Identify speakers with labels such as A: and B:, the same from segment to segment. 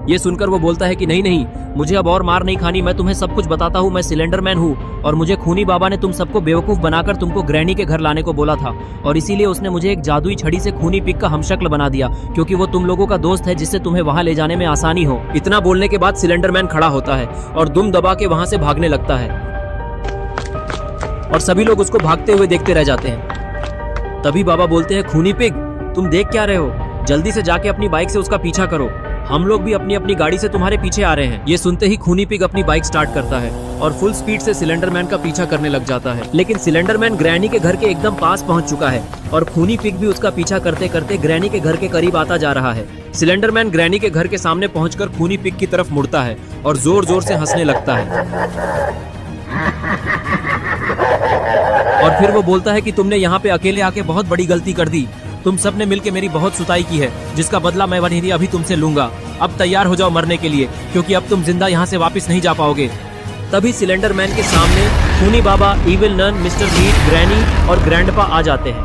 A: ये सुनकर वो बोलता है कि नहीं नहीं, मुझे अब और मार नहीं खानी, मैं तुम्हें सब कुछ बताता हूँ, मैं सिलेंडर मैन हूँ और मुझे खूनी बाबा ने तुम सबको बेवकूफ बनाकर तुमको ग्रैनी के घर लाने को बोला था और इसीलिए उसने मुझे एक जादुई छड़ी से खूनी पिग का हमशक्ल बना दिया क्योंकि वो तुम लोगों का दोस्त है जिससे तुम्हें वहाँ ले जाने में आसानी हो। इतना बोलने के बाद सिलेंडर मैन खड़ा होता है और दुम दबा के वहाँ से भागने लगता है और सभी लोग उसको भागते हुए देखते रह जाते हैं। तभी बाबा बोलते हैं, खूनी पिग तुम देख क्या रहे हो, जल्दी से जाके अपनी बाइक से उसका पीछा करो, हम लोग भी अपनी अपनी गाड़ी से तुम्हारे पीछे आ रहे हैं। ये सुनते ही खूनी पिग अपनी बाइक स्टार्ट करता है और फुल स्पीड से सिलेंडर मैन का पीछा करने लग जाता है। लेकिन सिलेंडर मैन ग्रैनी के घर के एकदम पास पहुंच चुका है और खूनी पिग भी उसका पीछा करते करते ग्रैनी के घर के करीब आता जा रहा है। सिलेंडर मैन ग्रैनी के घर के सामने पहुंचकर खूनी पिग की तरफ मुड़ता है और जोर जोर से हंसने लगता है और फिर वो बोलता है कि तुमने यहाँ पे अकेले आके बहुत बड़ी गलती कर दी, तुम सब ने मिलकर मेरी बहुत सुताई की है जिसका बदला मैं वनहिरी अभी तुमसे लूंगा। अब तैयार हो जाओ मरने के लिए क्योंकि अब तुम जिंदा यहाँ से वापस नहीं जा पाओगे। तभी सिलेंडर मैन के सामने खूनी बाबा, Evil Nun, Mr Meat, Granny और ग्रैंडपा आ जाते हैं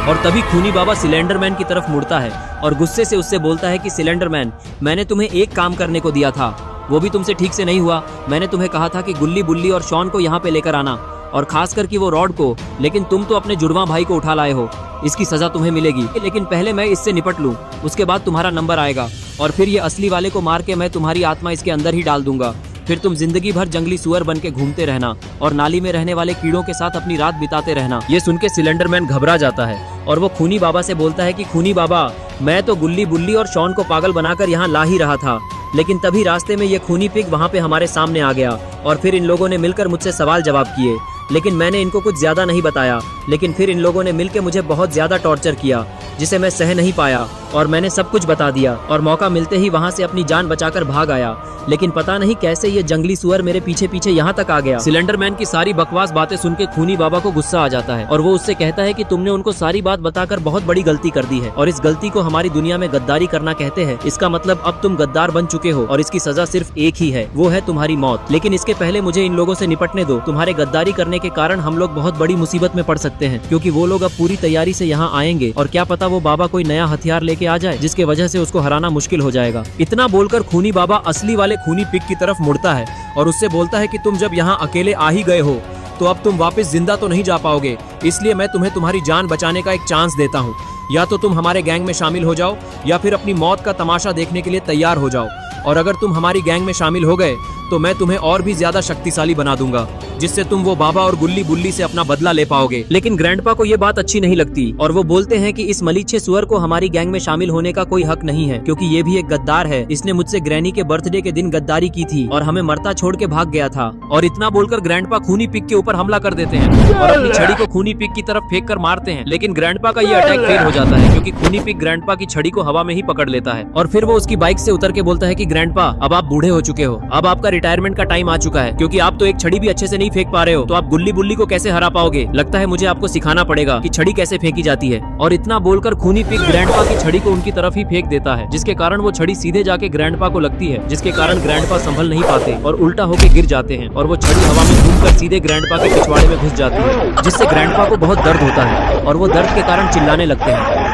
A: और तभी खूनी बाबा सिलेंडर मैन की तरफ मुड़ता है और गुस्से से उससे बोलता है कि सिलेंडर मैन, मैंने तुम्हें एक काम करने को दिया था, वो भी तुमसे ठीक से नहीं हुआ। मैंने तुम्हें कहा था कि गुल्ली बुल्ली और शॉन को यहाँ पे लेकर आना और खासकर कि वो रॉड को, लेकिन तुम तो अपने जुड़वा भाई को उठा लाए हो, इसकी सजा तुम्हें मिलेगी। लेकिन पहले मैं इससे निपट लूं, उसके बाद तुम्हारा नंबर आएगा और फिर ये असली वाले को मार के मैं तुम्हारी आत्मा इसके अंदर ही डाल दूंगा। फिर तुम जिंदगी भर जंगली सुअर बन के घूमते रहना और नाली में रहने वाले कीड़ों के साथ अपनी रात बिताते रहना। ये सुन के सिलेंडर मैन घबरा जाता है और वो खूनी बाबा से बोलता है कि खूनी बाबा, मैं तो गुल्ली बुल्ली और शॉन को पागल बनाकर यहाँ ला ही रहा था, लेकिन तभी रास्ते में ये खूनी पिग वहाँ पे हमारे सामने आ गया और फिर इन लोगों ने मिलकर मुझसे सवाल जवाब किए, लेकिन मैंने इनको कुछ ज्यादा नहीं बताया। लेकिन फिर इन लोगों ने मिलकर मुझे बहुत ज्यादा टॉर्चर किया जिसे मैं सह नहीं पाया और मैंने सब कुछ बता दिया और मौका मिलते ही वहाँ से अपनी जान बचाकर भाग आया। लेकिन पता नहीं कैसे ये जंगली सुअर मेरे पीछे पीछे यहाँ तक आ गया। सिलेंडर मैन की सारी बकवास बातें सुन के खूनी बाबा को गुस्सा आ जाता है और वो उससे कहता है कि तुमने उनको सारी बात बताकर बहुत बड़ी गलती कर दी है और इस गलती को हमारी दुनिया में गद्दारी करना कहते हैं। इसका मतलब अब तुम गद्दार बन चुके हो और इसकी सजा सिर्फ एक ही है, वो है तुम्हारी मौत। लेकिन इसके पहले मुझे इन लोगों से निपटने दो। तुम्हारे गद्दारी करने के कारण हम लोग बहुत बड़ी मुसीबत में पड़ सकते हैं क्योंकि वो लोग अब पूरी तैयारी से यहाँ आएंगे और क्या पता वो बाबा कोई नया हथियार लेके आ जाए जिसके वजह से उसको हराना मुश्किल हो जाएगा। इतना बोलकर खूनी बाबा असली वाले खूनी पिग की तरफ मुड़ता है और उससे बोलता है कि तुम जब यहाँ अकेले आ ही गए हो तो अब तुम वापस जिंदा तो नहीं जा पाओगे, इसलिए मैं तुम्हें तुम्हारी जान बचाने का एक चांस देता हूँ। या तो तुम हमारे गैंग में शामिल हो जाओ या फिर अपनी मौत का तमाशा देखने के लिए तैयार हो जाओ और अगर तुम हमारी गैंग में शामिल हो गए तो मैं तुम्हें और भी ज्यादा शक्तिशाली बना दूंगा जिससे तुम वो बाबा और गुल्ली बुल्ली से अपना बदला ले पाओगे। लेकिन ग्रैंडपा को ये बात अच्छी नहीं लगती और वो बोलते हैं कि इस मलीच्छे सुअर को हमारी गैंग में शामिल होने का कोई हक नहीं है क्योंकि ये भी एक गद्दार है। इसने मुझसे ग्रैनी के बर्थडे के दिन गद्दारी की थी और हमें मरता छोड़ के भाग गया था। और इतना बोलकर ग्रैंडपा खूनी पिग के ऊपर हमला कर देते हैं और अपनी छड़ी को खूनी पिग की तरफ फेंक कर मारते हैं। लेकिन ग्रैंडपा का ये अटैक फेल हो जाता है क्योंकि खूनी पिग ग्रैंडपा की छड़ी को हवा में ही पकड़ लेता है और फिर वो उसकी बाइक से उतर के बोलता है कि ग्रैंडपा, अब आप बूढ़े हो चुके हो, अब आपका रिटायरमेंट का टाइम आ चुका है क्योंकि आप तो एक छड़ी भी अच्छे से नहीं फेंक पा रहे हो, तो आप गुल्ली बुल्ली को कैसे हरा पाओगे? लगता है मुझे आपको सिखाना पड़ेगा कि छड़ी कैसे फेंकी जाती है। और इतना बोलकर खूनी पिग ग्रैंडपा की छड़ी को उनकी तरफ ही फेंक देता है जिसके कारण वो छड़ी सीधे जाके ग्रैंडपा को लगती है जिसके कारण ग्रैंडपा संभल नहीं पाते और उल्टा होके गिर जाते हैं और वो छड़ी हवा में घूमकर सीधे ग्रैंडपा के पिछवाड़े में घुस जाती है जिससे ग्रैंडपा को बहुत दर्द होता है और वो दर्द के कारण चिल्लाने लगते हैं।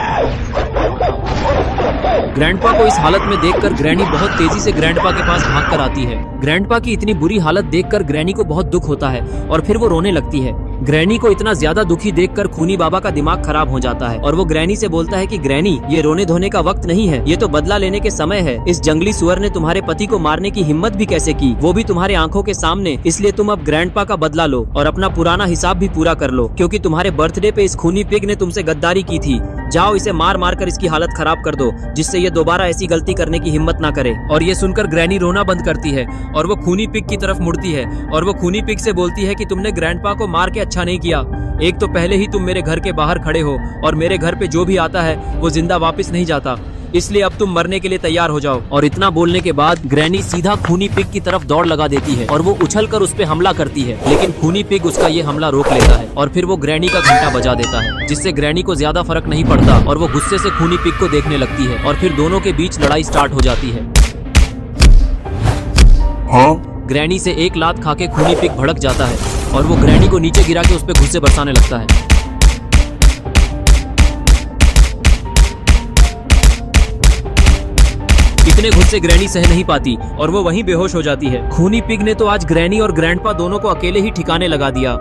A: ग्रैंडपा को इस हालत में देखकर ग्रैनी बहुत तेजी से ग्रैंडपा के पास भागकर आती है। ग्रैंडपा की इतनी बुरी हालत देखकर ग्रैनी को बहुत दुख होता है और फिर वो रोने लगती है। ग्रैनी को इतना ज्यादा दुखी देखकर खूनी बाबा का दिमाग खराब हो जाता है और वो ग्रैनी से बोलता है कि ग्रैनी, ये रोने धोने का वक्त नहीं है, ये तो बदला लेने के समय है। इस जंगली सुअर ने तुम्हारे पति को मारने की हिम्मत भी कैसे की, वो भी तुम्हारे आंखों के सामने। इसलिए तुम अब ग्रैंडपा का बदला लो और अपना पुराना हिसाब भी पूरा कर लो क्योंकि तुम्हारे बर्थडे पे इस खूनी पिग ने तुमसे गद्दारी की थी। जाओ इसे मार मार कर इसकी हालत खराब कर दो जिससे ये दोबारा ऐसी गलती करने की हिम्मत ना करे। और ये सुनकर ग्रैनी रोना बंद करती है और वो खूनी पिग की तरफ मुड़ती है और वो खूनी पिग से बोलती है कि तुमने ग्रैंडपा को मार के अच्छा नहीं किया। एक तो पहले ही तुम मेरे घर के बाहर खड़े हो और मेरे घर पे जो भी आता है वो जिंदा वापस नहीं जाता, इसलिए अब तुम मरने के लिए तैयार हो जाओ। और इतना बोलने के बाद ग्रैनी सीधा खूनी पिग की तरफ दौड़ लगा देती है और वो उछलकर उस पे हमला करती है, लेकिन खूनी पिग उसका ये हमला रोक लेता है और फिर वो ग्रैनी का घंटा बजा देता है जिससे ग्रैनी को ज्यादा फर्क नहीं पड़ता और वो गुस्से से खूनी पिग को देखने लगती है और फिर दोनों के बीच लड़ाई स्टार्ट हो जाती है। ग्रैनी से एक लात खाके खूनी पिग भड़क जाता है और वो ग्रैनी को नीचे गिरा के उस पे घुस्से बरसाने लगता है। इतने गुस्से ग्रैनी सह नहीं पाती और वो वहीं बेहोश हो जाती है। खूनी पिग ने तो आज ग्रैनी और ग्रैंडपा दोनों को अकेले ही ठिकाने लगा दिया,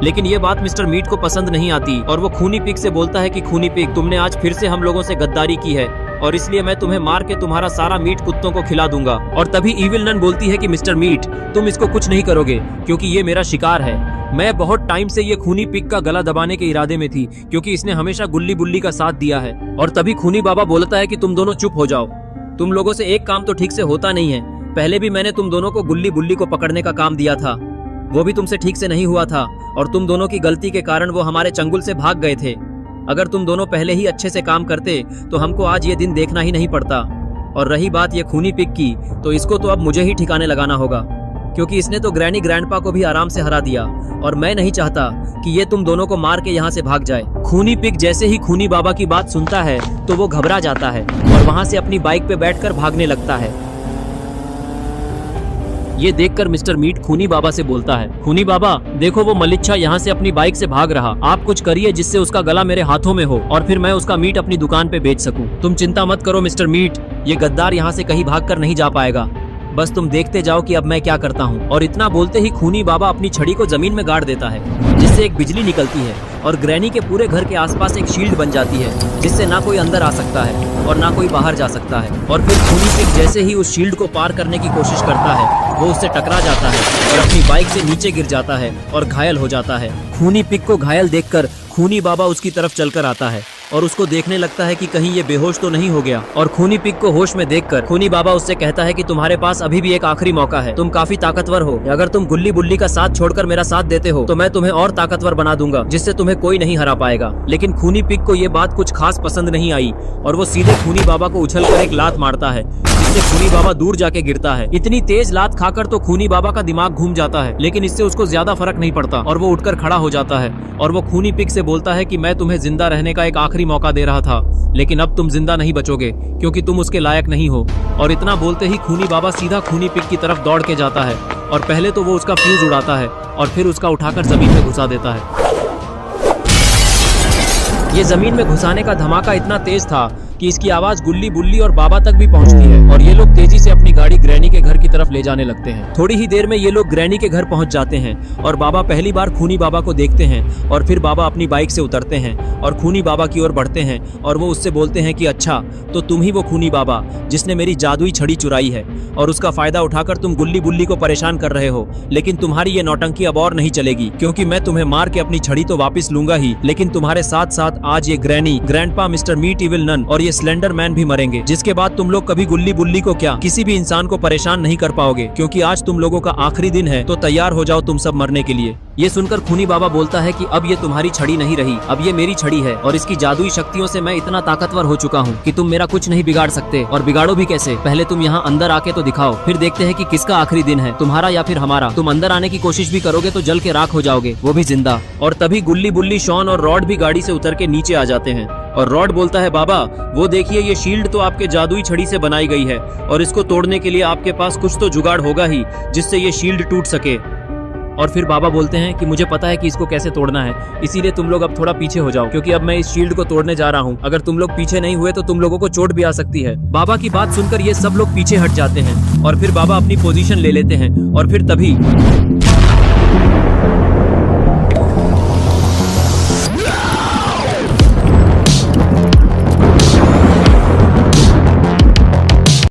A: लेकिन ये बात मिस्टर मीट को पसंद नहीं आती और वो खूनी पिग से बोलता है कि खूनी पिग, तुमने आज फिर से हम लोगों से गद्दारी की है और इसलिए मैं तुम्हें मार के तुम्हारा सारा मीट कुत्तों को खिला दूंगा। और तभी इविल नन बोलती है कि मिस्टर मीट, तुम इसको कुछ नहीं करोगे क्योंकि ये मेरा शिकार है। मैं बहुत टाइम से ये खूनी पिग का गला दबाने के इरादे में थी क्योंकि इसने हमेशा गुल्ली बुल्ली का साथ दिया है। और तभी खूनी बाबा बोलता है कि तुम दोनों चुप हो जाओ, तुम लोगों से एक काम तो ठीक से होता नहीं है। पहले भी मैंने तुम दोनों को गुल्ली बुल्ली को पकड़ने का काम दिया था, वो भी तुमसे ठीक से नहीं हुआ था और तुम दोनों की गलती के कारण वो हमारे चंगुल से भाग गए थे। अगर तुम दोनों पहले ही अच्छे से काम करते तो हमको आज ये दिन देखना ही नहीं पड़ता। और रही बात ये खूनी पिग की, तो इसको तो अब मुझे ही ठिकाने लगाना होगा क्योंकि इसने तो ग्रैनी ग्रैंडपा को भी आराम से हरा दिया और मैं नहीं चाहता कि ये तुम दोनों को मार के यहाँ से भाग जाए। खूनी पिग जैसे ही खूनी बाबा की बात सुनता है तो वो घबरा जाता है और वहाँ से अपनी बाइक पे बैठकर भागने लगता है। ये देखकर मिस्टर मीट खूनी बाबा से बोलता है, खूनी बाबा देखो वो मलिच्छा यहाँ से अपनी बाइक से भाग रहा, आप कुछ करिए जिससे उसका गला मेरे हाथों में हो और फिर मैं उसका मीट अपनी दुकान पे बेच सकूं। तुम चिंता मत करो मिस्टर मीट, ये गद्दार यहाँ से कहीं भागकर नहीं जा पाएगा, बस तुम देखते जाओ कि अब मैं क्या करता हूँ। और इतना बोलते ही खूनी बाबा अपनी छड़ी को जमीन में गाड़ देता है जिससे एक बिजली निकलती है और ग्रैनी के पूरे घर के आसपास एक शील्ड बन जाती है जिससे ना कोई अंदर आ सकता है और ना कोई बाहर जा सकता है। और फिर खूनी पिग जैसे ही उस शील्ड को पार करने की कोशिश करता है वो उससे टकरा जाता है और अपनी बाइक से नीचे गिर जाता है और घायल हो जाता है। खूनी पिग को घायल देखकर खूनी बाबा उसकी तरफ चलकर आता है और उसको देखने लगता है कि कहीं ये बेहोश तो नहीं हो गया। और खूनी पिग को होश में देखकर खूनी बाबा उससे कहता है कि तुम्हारे पास अभी भी एक आखिरी मौका है, तुम काफी ताकतवर हो, अगर तुम गुल्ली बुल्ली का साथ छोड़कर मेरा साथ देते हो तो मैं तुम्हें और ताकतवर बना दूंगा जिससे तुम्हें कोई नहीं हरा पाएगा। लेकिन खूनी पिग को ये बात कुछ खास पसंद नहीं आई और वो सीधे खूनी बाबा को उछलकर एक लात मारता है जिससे खूनी बाबा दूर जाके गिरता है। इतनी तेज लात खाकर तो खूनी बाबा का दिमाग घूम जाता है, लेकिन इससे उसको ज्यादा फर्क नहीं पड़ता और वो उठकर खड़ा हो जाता है और वो खूनी पिग से बोलता है कि मैं तुम्हें जिंदा रहने का एक आखिरी मौका दे रहा था, लेकिन अब तुम जिंदा नहीं बचोगे क्योंकि तुम उसके लायक नहीं हो। और इतना बोलते ही खूनी बाबा सीधा खूनी पिग की तरफ दौड़ के जाता है और पहले तो वो उसका फ्यूज उड़ाता है और फिर उसका उठाकर जमीन में घुसा देता है। ये जमीन में घुसाने का धमाका इतना तेज था कि इसकी आवाज गुल्ली बुल्ली और बाबा तक भी पहुंचती है और ये लोग तेजी से अपनी गाड़ी ग्रैनी के घर की तरफ ले जाने लगते हैं। थोड़ी ही देर में ये लोग ग्रैनी के घर पहुंच जाते हैं और बाबा पहली बार खूनी बाबा को देखते हैं और फिर बाबा अपनी बाइक से उतरते हैं और खूनी बाबा की ओर बढ़ते हैं और वो उससे बोलते हैं कि अच्छा तो तुम ही वो खूनी बाबा जिसने मेरी जादुई छड़ी चुराई है और उसका फायदा उठाकर तुम गुल्ली बुल्ली को परेशान कर रहे हो, लेकिन तुम्हारी ये नौटंकी अब और नहीं चलेगी क्योंकि मैं तुम्हें मार के अपनी छड़ी तो वापस लूंगा ही, लेकिन तुम्हारे साथ साथ आज ये granny grandpa mister meat evil nun और ये स्लेंडर मैन भी मरेंगे, जिसके बाद तुम लोग कभी गुल्ली बुल्ली को क्या किसी भी इंसान को परेशान नहीं कर पाओगे क्योंकि आज तुम लोगों का आखिरी दिन है, तो तैयार हो जाओ तुम सब मरने के लिए। ये सुनकर खूनी बाबा बोलता है कि अब ये तुम्हारी छड़ी नहीं रही, अब ये मेरी छड़ी है और इसकी जादुई शक्तियों से मैं इतना ताकतवर हो चुका हूँ कि तुम मेरा कुछ नहीं बिगाड़ सकते। और बिगाड़ो भी कैसे, पहले तुम यहाँ अंदर आके तो दिखाओ, फिर देखते हैं कि किसका आखिरी दिन है, तुम्हारा या फिर हमारा। तुम अंदर आने की कोशिश भी करोगे तो जल के राख हो जाओगे, वो भी जिंदा। और तभी गुल्ली बुल्ली, शॉन और रॉड भी गाड़ी से उतर के नीचे आ जाते हैं और रॉड बोलता है बाबा वो देखिए ये शील्ड तो आपके जादुई छड़ी से बनाई गई है और इसको तोड़ने के लिए आपके पास कुछ तो जुगाड़ होगा ही जिससे ये शील्ड टूट सके। और फिर बाबा बोलते हैं कि मुझे पता है कि इसको कैसे तोड़ना है, इसीलिए तुम लोग अब थोड़ा पीछे हो जाओ क्योंकि अब मैं इस शील्ड को तोड़ने जा रहा हूँ। अगर तुम लोग पीछे नहीं हुए तो तुम लोगों को चोट भी आ सकती है। बाबा की बात सुनकर ये सब लोग पीछे हट जाते हैं और फिर बाबा अपनी पोजीशन ले लेते हैं और फिर तभी